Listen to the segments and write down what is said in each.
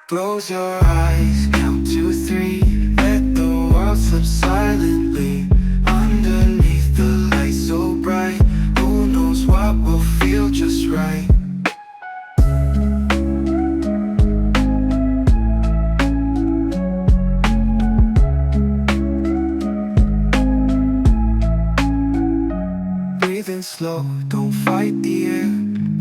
Close your eyes, count to three. Let the world slip silently underneath the light so bright. Who knows what will feel just right? Breathe in slow, don't fight the air.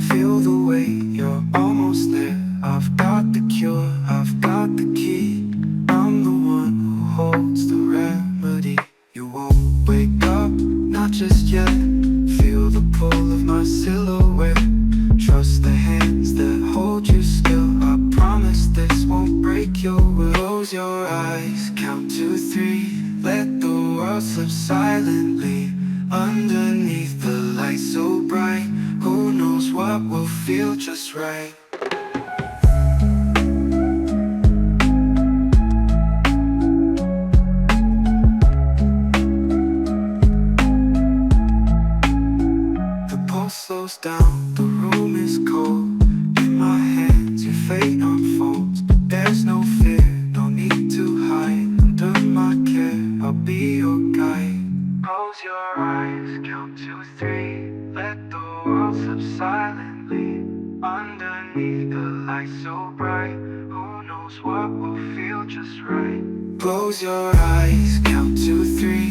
Feel the weight, you're almost there. I've got the cure, I've got the key. I'm the one who holds the remedy. You won't wake up, not just yet. Feel the pull of my silhouette. Trust the hands that hold you still. I promise this won't break your will. Close your eyes, count to three. Let the world slip silently underneath the light so bright. Who knows what will feel just right? The pulse slows down, the room is cold. In my hands, your fate unfolds. But there's no fear, no need to hide. Under my care, I'll be your guide. Close your eyes, count to three. Let the world slip silently underneath the light so bright. Who knows what will feel just right? Close your eyes, count to three.